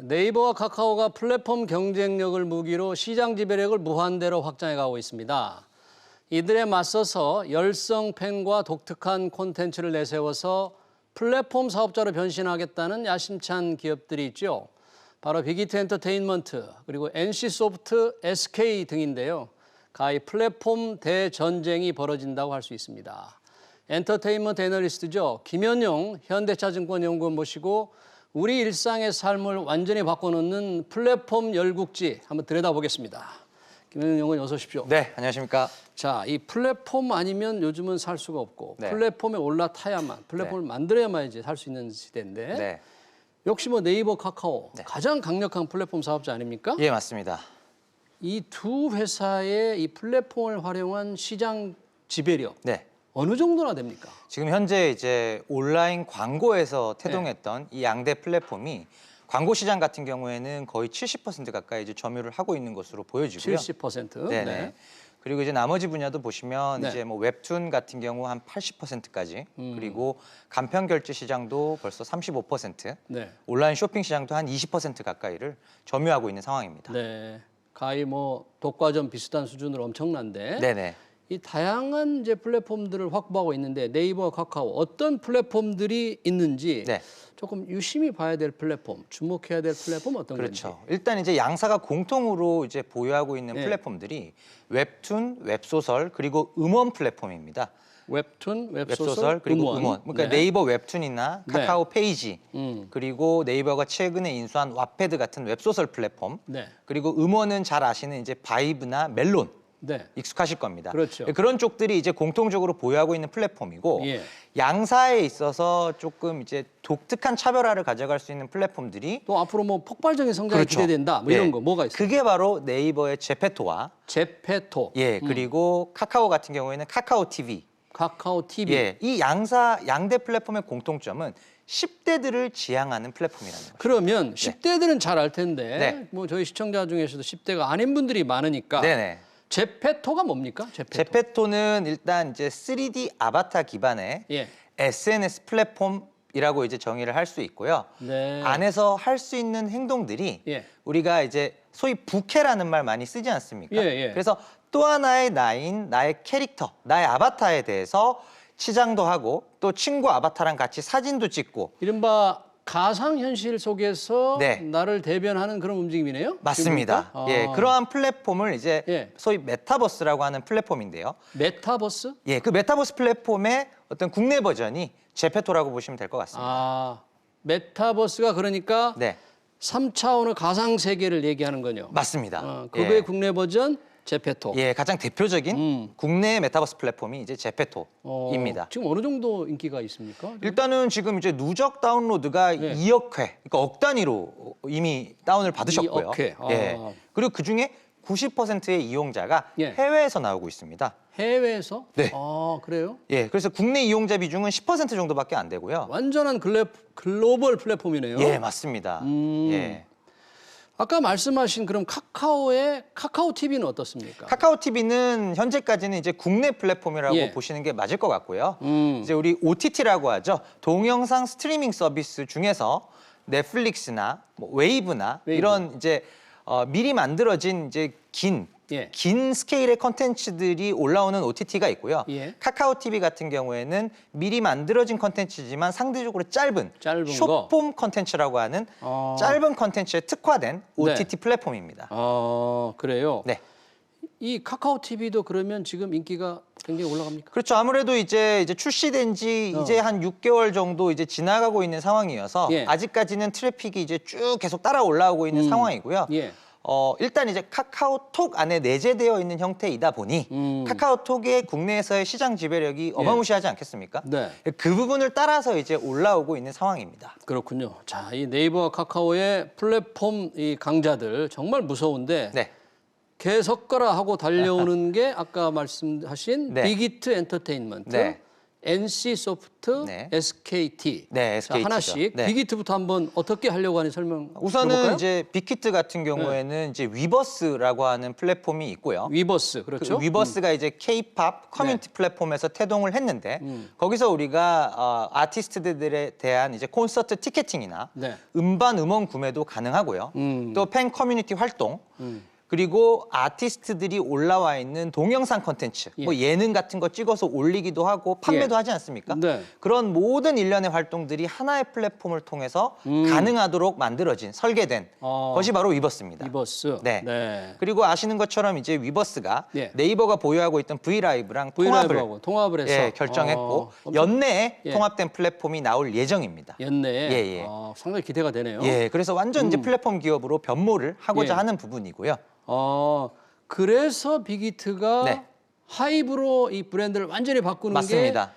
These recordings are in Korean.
네이버와 카카오가 플랫폼 경쟁력을 무기로 시장 지배력을 무한대로 확장해 가고 있습니다. 이들에 맞서서 열성팬과 독특한 콘텐츠를 내세워서 플랫폼 사업자로 변신하겠다는 야심찬 기업들이 있죠. 바로 빅히트 엔터테인먼트, 그리고 NC소프트, SK 등인데요. 가히 플랫폼 대전쟁이 벌어진다고 할 수 있습니다. 엔터테인먼트 애널리스트죠. 김현용 현대차증권 연구원 모시고 우리 일상의 삶을 완전히 바꿔놓는 플랫폼 열국지 한번 들여다보겠습니다. 김현용 연구원 어서 오십시오. 네, 안녕하십니까. 자, 이 플랫폼 아니면 요즘은 살 수가 없고 네. 플랫폼에 올라타야만, 플랫폼을 만들어야만 이제 살 수 있는 시대인데 네. 역시 뭐 네이버, 카카오 네. 가장 강력한 플랫폼 사업자 아닙니까? 예, 맞습니다. 이 두 회사의 이 플랫폼을 활용한 시장 지배력 네. 어느 정도나 됩니까? 지금 현재 이제 온라인 광고에서 태동했던 이 양대 플랫폼이 광고 시장 같은 경우에는 거의 70% 가까이 이제 점유를 하고 있는 것으로 보여지고요. 70%. 네네. 네. 그리고 이제 나머지 분야도 보시면 네. 이제 뭐 웹툰 같은 경우 한 80%까지 그리고 간편 결제 시장도 벌써 35%, 네. 온라인 쇼핑 시장도 한 20% 가까이를 점유하고 있는 상황입니다. 네. 가히 뭐 독과점 비슷한 수준으로 엄청난데 네네. 이 다양한 이제 플랫폼들을 확보하고 있는데 네이버, 카카오 어떤 플랫폼들이 있는지 네. 조금 유심히 봐야 될 플랫폼, 주목해야 될 플랫폼 어떤 그렇죠. 건지. 일단 이제 양사가 공통으로 이제 보유하고 있는 네. 플랫폼들이 웹툰, 웹소설 그리고 음원 플랫폼입니다. 웹툰, 웹소설 그리고 음원. 그러니까 네. 네이버 웹툰이나 네. 카카오 페이지 그리고 네이버가 최근에 인수한 왓패드 같은 웹소설 플랫폼 네. 그리고 음원은 잘 아시는 이제 바이브나 멜론 네. 익숙하실 겁니다. 그렇죠. 그런 쪽들이 이제 공통적으로 보유하고 있는 플랫폼이고 예. 양사에 있어서 조금 이제 독특한 차별화를 가져갈 수 있는 플랫폼들이 또 앞으로 뭐 폭발적인 성장이 그렇죠. 기대된다. 뭐 이런 예. 거 뭐가 있어요? 그게 바로 네이버의 제페토와 제페토, 그리고 카카오 같은 경우에는 카카오 TV. 카카오 TV. 이 양대 플랫폼의 공통점은 10대들을 지향하는 플랫폼이라는 거죠. 그러면 10대들은 잘 알 텐데 네. 뭐 저희 시청자 중에서도 10대가 아닌 분들이 많으니까 네네. 제페토가 뭡니까? 제페토. 제페토는 일단 이제 3D 아바타 기반의 예. SNS 플랫폼이라고 이제 정의를 할 수 있고요. 네. 안에서 할 수 있는 행동들이 예. 우리가 이제 소위 부캐라는 말 많이 쓰지 않습니까? 예. 그래서 또 하나의 나인, 나의 캐릭터, 나의 아바타에 대해서 치장도 하고 또 친구 아바타랑 같이 사진도 찍고 이른바 가상현실 속에서 네. 나를 대변하는 그런 움직임이네요? 맞습니다. 지금 보니까? 예, 그러한 플랫폼을 이제 예. 소위 메타버스라고 하는 플랫폼인데요. 메타버스? 예, 그 메타버스 플랫폼의 어떤 국내 버전이 제페토라고 보시면 될 것 같습니다. 아, 메타버스가 그러니까 네, 3차원의 가상세계를 얘기하는 거요. 맞습니다. 그거의 예. 국내 버전 제페토. 예, 가장 대표적인 국내 메타버스 플랫폼이 이제 제페토입니다. 지금 어느 정도 인기가 있습니까? 일단은 지금 이제 누적 다운로드가 네. 2억 회, 그러니까 억 단위로 이미 다운을 받으셨고요. 2억 회. 예. 그리고 그 중에 90%의 이용자가 예. 해외에서 나오고 있습니다. 해외에서? 네. 아, 그래요? 예, 그래서 국내 이용자 비중은 10% 정도밖에 안 되고요. 완전한 글로벌 플랫폼이네요. 예, 맞습니다. 예. 아까 말씀하신 그럼 카카오의 카카오 TV는 어떻습니까? 카카오 TV는 현재까지는 이제 국내 플랫폼이라고 예. 보시는 게 맞을 것 같고요. 이제 우리 OTT라고 하죠. 동영상 스트리밍 서비스 중에서 넷플릭스나 뭐 웨이브나 웨이브. 이런 이제 미리 만들어진 이제 긴 스케일의 컨텐츠들이 올라오는 OTT가 있고요. 예. 카카오 TV 같은 경우에는 미리 만들어진 컨텐츠지만 상대적으로 짧은 숏폼 컨텐츠라고 하는 짧은 컨텐츠에 특화된 OTT 플랫폼입니다. 그래요? 네. 이 카카오 TV도 그러면 지금 인기가 굉장히 올라갑니까? 그렇죠. 아무래도 이제 출시된 지 이제 한 6개월 정도 이제 지나가고 있는 상황이어서 예. 아직까지는 트래픽이 이제 쭉 계속 따라 올라오고 있는 상황이고요. 예. 일단 이제 카카오톡 안에 내재되어 있는 형태이다 보니 카카오톡의 국내에서의 시장 지배력이 어마무시하지 않겠습니까? 네. 그 부분을 따라서 이제 올라오고 있는 상황입니다. 그렇군요. 자, 이 네이버와 카카오의 플랫폼 이 강자들 정말 무서운데 네. 개석거라 하고 달려오는 게 아까 말씀하신 네. 빅히트 엔터테인먼트, 네. NC소프트, 네. SKT. 네, 자, SKT 죠. 하나씩 네. 빅히트부터 한번 어떻게 하려고 하는지 설명 우선은 들어볼까요? 이제 빅히트 같은 경우에는 이제 위버스라고 하는 플랫폼이 있고요. 위버스, 그렇죠? 그 위버스가 이제 K-팝 커뮤니티 플랫폼에서 태동을 했는데 거기서 우리가 아티스트들에 대한 이제 콘서트 티켓팅이나 네. 음반 음원 구매도 가능하고요. 또 팬 커뮤니티 활동 그리고 아티스트들이 올라와 있는 동영상 콘텐츠, 뭐 예능 같은 거 찍어서 올리기도 하고 판매도 예. 하지 않습니까? 네. 그런 모든 일련의 활동들이 하나의 플랫폼을 통해서 가능하도록 만들어진, 설계된 것이 바로 위버스입니다. 위버스. 네. 네. 그리고 아시는 것처럼 이제 위버스가 예. 네이버가 보유하고 있던 브이라이브랑 통합을 해서 예, 결정했고 연내에 예. 통합된 플랫폼이 나올 예정입니다. 연내에 예, 예. 상당히 기대가 되네요. 예, 그래서 완전 이제 플랫폼 기업으로 변모를 하고자 예. 하는 부분이고요. 그래서 빅히트가 네. 하이브로 이 브랜드를 완전히 바꾸는 맞습니다. 게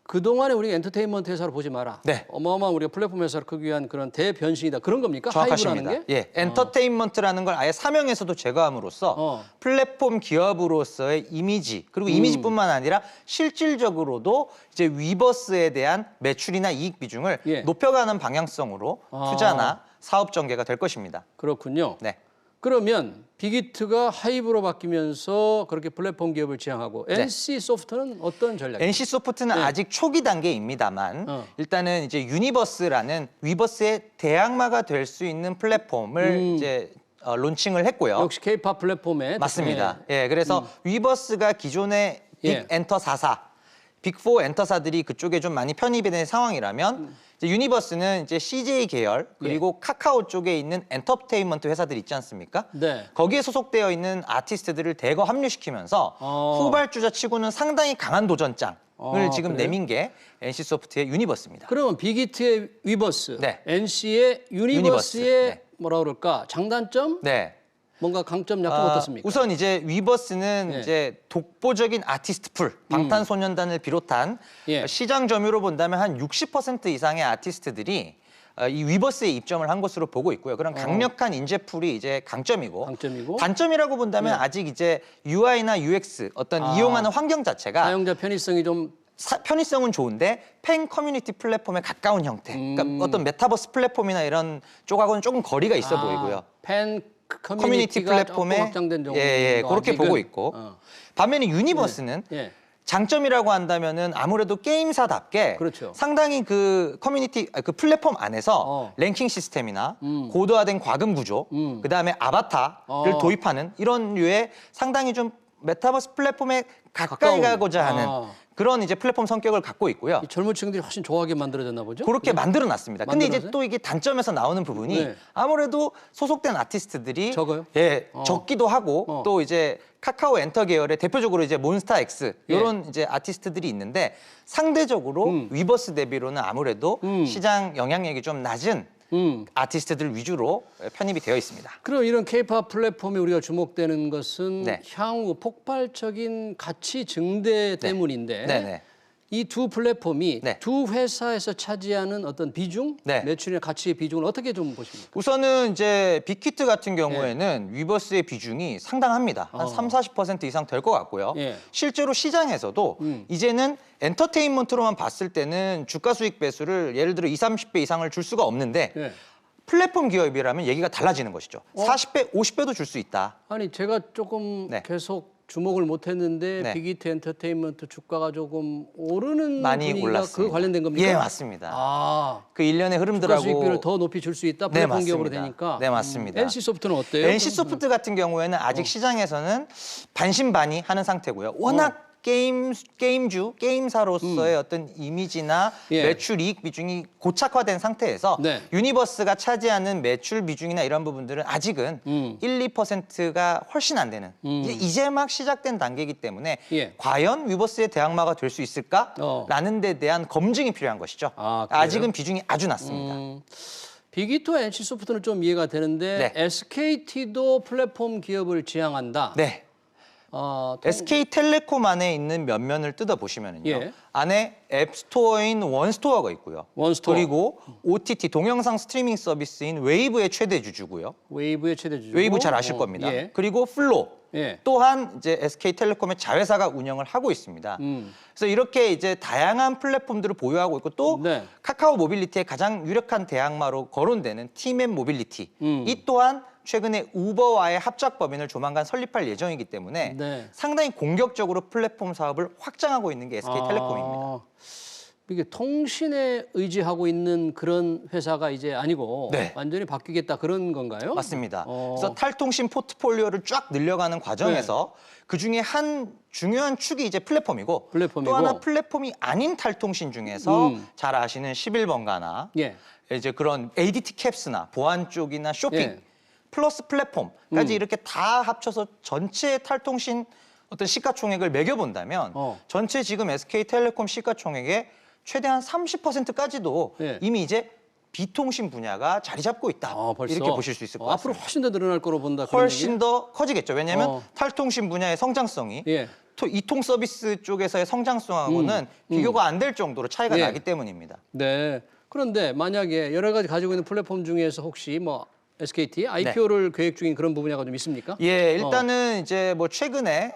그동안에 우리가 엔터테인먼트 회사로 보지 마라. 네. 어마어마한 우리가 플랫폼 회사를 크기 위한 그런 대변신이다. 그런 겁니까? 정확하십니다. 하이브라는 게? 예, 엔터테인먼트라는 걸 아예 사명에서도 제거함으로써 플랫폼 기업으로서의 이미지 그리고 이미지뿐만 아니라 실질적으로도 이제 위버스에 대한 매출이나 이익 비중을 예. 높여가는 방향성으로 투자나 사업 전개가 될 것입니다. 그렇군요. 네. 그러면 빅히트가 하이브로 바뀌면서 그렇게 플랫폼 기업을 지향하고 NC소프트는 어떤 전략이에요? NC소프트는 아직 초기 단계입니다만 일단은 이제 유니버스라는 위버스의 대항마가 될 수 있는 플랫폼을 이제 론칭을 했고요. 역시 K-팝 플랫폼에 맞습니다. 예, 그래서 위버스가 기존의 빅 엔터 4사, 빅4 엔터사들이 그쪽에 좀 많이 편입이 된 상황이라면 이제 유니버스는 이제 CJ 계열 그리고 카카오 쪽에 있는 엔터테인먼트 회사들 있지 않습니까? 네. 거기에 소속되어 있는 아티스트들을 대거 합류시키면서 후발주자 치고는 상당히 강한 도전장을 지금 그래요? 내민 게 NC소프트의 유니버스입니다. 그러면 빅히트의 위버스, 네. NC의 유니버스의 유니버스. 네. 뭐라 그럴까? 장단점? 네. 뭔가 강점, 약점 어떻습니까? 우선 이제 위버스는 예. 이제 독보적인 아티스트 풀, 방탄소년단을 비롯한 예. 시장 점유로 본다면 한 60% 이상의 아티스트들이 이 위버스에 입점을 한 것으로 보고 있고요. 그런 강력한 인재 풀이 이제 강점이고, 단점이라고 본다면 아직 이제 UI나 UX 어떤 이용하는 환경 자체가 사용자 편의성이 좀 편의성은 좋은데 팬 커뮤니티 플랫폼에 가까운 형태. 그러니까 어떤 메타버스 플랫폼이나 이런 쪽하고는 조금 거리가 있어 보이고요. 팬 커뮤니티 플랫폼에 확장된 정도. 예, 그렇게 보고 있고 반면에 유니버스는 장점이라고 한다면은 아무래도 게임사답게 그렇죠. 상당히 그 커뮤니티 그 플랫폼 안에서 랭킹 시스템이나 고도화된 과금 구조, 그다음에 아바타를 도입하는 이런 류의 상당히 좀 메타버스 플랫폼에 가까이 가고자 하는 그런 이제 플랫폼 성격을 갖고 있고요. 이 젊은 층들이 훨씬 좋아하게 만들어졌나 보죠? 그렇게 만들어놨습니다. 근데 이제 또 이게 단점에서 나오는 부분이 아무래도 소속된 아티스트들이 적어요? 예, 적기도 하고 또 이제 카카오 엔터 계열의 대표적으로 이제 몬스타엑스 이런 이제 아티스트들이 있는데 상대적으로 위버스 대비로는 아무래도 시장 영향력이 좀 낮은 아티스트들 위주로 편입이 되어 있습니다. 그럼 이런 K-팝 플랫폼에 우리가 주목되는 것은 향후 폭발적인 가치 증대 때문인데 이 두 플랫폼이 두 회사에서 차지하는 어떤 비중, 매출이나 가치의 비중을 어떻게 좀 보십니까? 우선은 이제 빅히트 같은 경우에는 위버스의 비중이 상당합니다. 한 30-40% 이상 될 것 같고요. 실제로 시장에서도 이제는 엔터테인먼트로만 봤을 때는 주가 수익 배수를 예를 들어 20-30배 이상을 줄 수가 없는데 플랫폼 기업이라면 얘기가 달라지는 것이죠. 40배, 50배도 줄 수 있다. 아니 제가 조금 계속 주목을 못했는데 빅히트 엔터테인먼트 주가가 조금 오르는 많이 분위기가 올랐습니다. 그 관련된 겁니까? 예, 맞습니다. 그 일련의 흐름들하고 주가 수익비를 더 높이 줄 수 있다. 플랫폼 기업으로 되니까. 네, 맞습니다. NC소프트는 어때요? NC소프트 같은 경우에는 아직 시장에서는 반신반의 하는 상태고요. 워낙 게임사로서의 어떤 이미지나 매출 이익 비중이 고착화된 상태에서 유니버스가 차지하는 매출 비중이나 이런 부분들은 아직은 1-2%가 훨씬 안 되는 이제 막 시작된 단계이기 때문에 과연 위버스의 대항마가 될 수 있을까라는 데 대한 검증이 필요한 것이죠. 아직은 비중이 아주 낮습니다. 빅히트와 NC소프트는 좀 이해가 되는데 SKT도 플랫폼 기업을 지향한다. 네. SK텔레콤 안에 있는 면면을 뜯어보시면요. 예. 안에 앱스토어인 원스토어가 있고요. 원스토어. 그리고 OTT 동영상 스트리밍 서비스인 웨이브의 최대 주주고요. 웨이브의 최대 주주. 웨이브 잘 아실 겁니다. 예. 그리고 플로. 예. 또한 이제 SK텔레콤의 자회사가 운영을 하고 있습니다. 그래서 이렇게 이제 다양한 플랫폼들을 보유하고 있고 또 네. 카카오 모빌리티의 가장 유력한 대항마로 거론되는 티맵 모빌리티. 이 또한 최근에 우버와의 합작 법인을 조만간 설립할 예정이기 때문에 네. 상당히 공격적으로 플랫폼 사업을 확장하고 있는 게 SK텔레콤입니다. 이게 통신에 의지하고 있는 그런 회사가 이제 아니고 네. 완전히 바뀌겠다 그런 건가요? 맞습니다. 그래서 탈통신 포트폴리오를 쫙 늘려가는 과정에서 그중에 한 중요한 축이 이제 플랫폼이고 또 하나 플랫폼이 아닌 탈통신 중에서 잘 아시는 11번가나 예. 이제 그런 ADT 캡스나 보안 쪽이나 쇼핑 예. 플러스 플랫폼까지 이렇게 다 합쳐서 전체 탈통신 어떤 시가총액을 매겨본다면 전체 지금 SK텔레콤 시가총액의 최대한 30%까지도 예. 이미 이제 비통신 분야가 자리 잡고 있다. 벌써? 이렇게 보실 수 있을 것 같습니다. 앞으로 훨씬 더 늘어날 거로 본다. 그런 훨씬 얘기예요? 더 커지겠죠. 왜냐하면 탈통신 분야의 성장성이 예. 이통 서비스 쪽에서의 성장성하고는 비교가 안 될 정도로 차이가 예. 나기 때문입니다. 네. 그런데 만약에 여러 가지 가지고 있는 플랫폼 중에서 혹시 뭐 SKT IPO를 계획 중인 그런 분야가 좀 있습니까? 예, 일단은 이제 뭐 최근에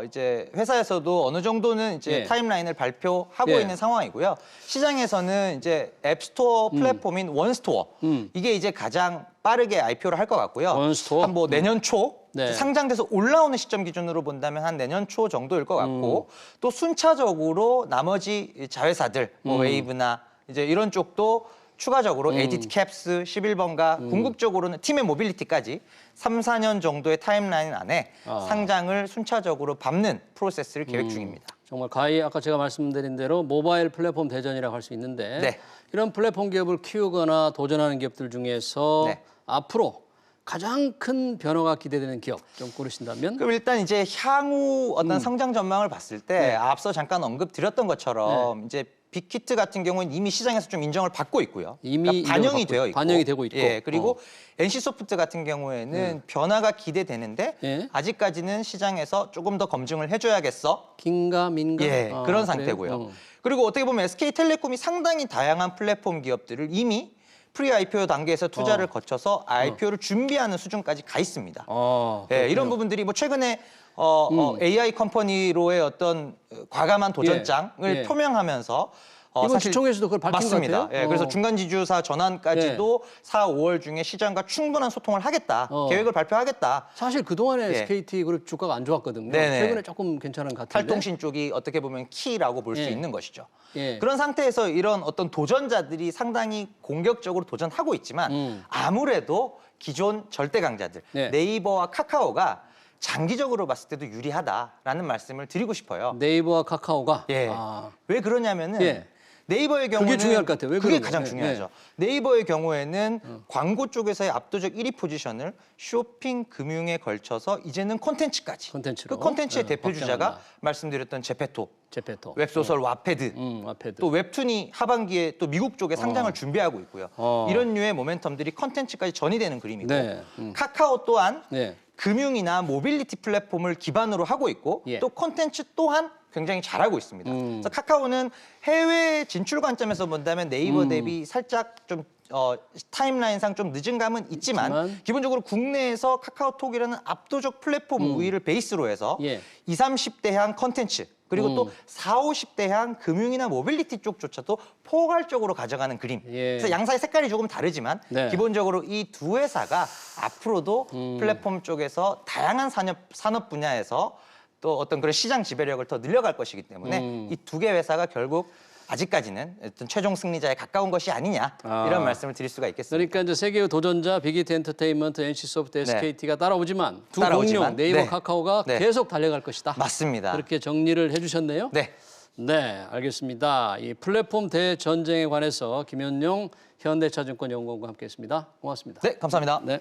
이제 회사에서도 어느 정도는 이제 예. 타임라인을 발표하고 예. 있는 상황이고요. 시장에서는 이제 앱스토어 플랫폼인 원스토어 이게 이제 가장 빠르게 IPO를 할 것 같고요. 원스토어? 한 뭐 내년 초 네. 상장돼서 올라오는 시점 기준으로 본다면 한 내년 초 정도일 것 같고 또 순차적으로 나머지 자회사들 뭐 웨이브나 이제 이런 쪽도 추가적으로 ADT 캡스, 11번가, 궁극적으로는 팀의 모빌리티까지 3, 4년 정도의 타임라인 안에 상장을 순차적으로 밟는 프로세스를 계획 중입니다. 정말 가히 아까 제가 말씀드린 대로 모바일 플랫폼 대전이라고 할 수 있는데 네. 이런 플랫폼 기업을 키우거나 도전하는 기업들 중에서 네. 앞으로 가장 큰 변화가 기대되는 기업 좀 고르신다면? 그럼 일단 이제 향후 어떤 성장 전망을 봤을 때 네. 앞서 잠깐 언급드렸던 것처럼 이제 빅히트 같은 경우는 이미 시장에서 좀 인정을 받고 있고요. 이미 반영이 되어 있고. 반영이 되고 있고. 예, 그리고 NC소프트 같은 경우에는 변화가 기대되는데 예. 아직까지는 시장에서 조금 더 검증을 해줘야겠어. 긴가 민가? 예, 그런 그래요? 상태고요. 그리고 어떻게 보면 SK텔레콤이 상당히 다양한 플랫폼 기업들을 이미 프리 IPO 단계에서 투자를 거쳐서 IPO를 준비하는 수준까지 가 있습니다. 예, 이런 부분들이 뭐 최근에 AI 컴퍼니로의 어떤 과감한 도전장을 예. 표명하면서 이번 사실 주총에서도 그걸 밝힌 맞습니다. 것 같아요. 예, 그래서 중간지주사 전환까지도 4, 5월 중에 시장과 충분한 소통을 하겠다. 계획을 발표하겠다. 사실 그동안에 SKT 그룹 주가가 안 좋았거든요. 네네. 최근에 조금 괜찮은 것 같은데. 탈통신 쪽이 어떻게 보면 키라고 볼 수 있는 것이죠. 예. 그런 상태에서 이런 어떤 도전자들이 상당히 공격적으로 도전하고 있지만 아무래도 기존 절대 강자들 네이버와 카카오가 장기적으로 봤을 때도 유리하다라는 말씀을 드리고 싶어요. 네이버와 카카오가? 예. 왜 그러냐면은 네이버의 경우는 그게 중요할 것 같아요. 왜 그게 그런 가장 거예요? 중요하죠. 네이버의 경우에는 광고 쪽에서의 압도적 1위 포지션을 쇼핑, 금융에 걸쳐서 이제는 콘텐츠까지. 콘텐츠로. 그 콘텐츠의 대표 확장한다. 주자가 말씀드렸던 제페토, 제페토. 웹소설 와패드, 와패드. 또 웹툰이 하반기에 또 미국 쪽에 상장을 준비하고 있고요. 이런 류의 모멘텀들이 콘텐츠까지 전이되는 그림이고 네. 카카오 또한 네. 금융이나 모빌리티 플랫폼을 기반으로 하고 있고 또 콘텐츠 또한 굉장히 잘하고 있습니다. 그래서 카카오는 해외 진출 관점에서 본다면 네이버 대비 살짝 좀 타임라인상 좀 늦은 감은 있지만 기본적으로 국내에서 카카오톡이라는 압도적 플랫폼 우위를 베이스로 해서 20, 30대향 콘텐츠 그리고 또 40, 50대향 금융이나 모빌리티 쪽조차도 포괄적으로 가져가는 그림. 그래서 양사의 색깔이 조금 다르지만 기본적으로 이 두 회사가 앞으로도 플랫폼 쪽에서 다양한 산업 분야에서 또 어떤 그런 시장 지배력을 더 늘려갈 것이기 때문에 이 두 개 회사가 결국 아직까지는 어떤 최종 승리자에 가까운 것이 아니냐 이런 말씀을 드릴 수가 있겠습니다. 그러니까 이제 세계의 도전자 빅히트 엔터테인먼트, NC소프트, SKT가 따라오지만 두 공룡 네이버, 카카오가 계속 달려갈 것이다. 맞습니다. 그렇게 정리를 해주셨네요. 네. 네, 알겠습니다. 이 플랫폼 대전쟁에 관해서 김현용 현대차증권 연구원과 함께했습니다. 고맙습니다. 네, 감사합니다. 네.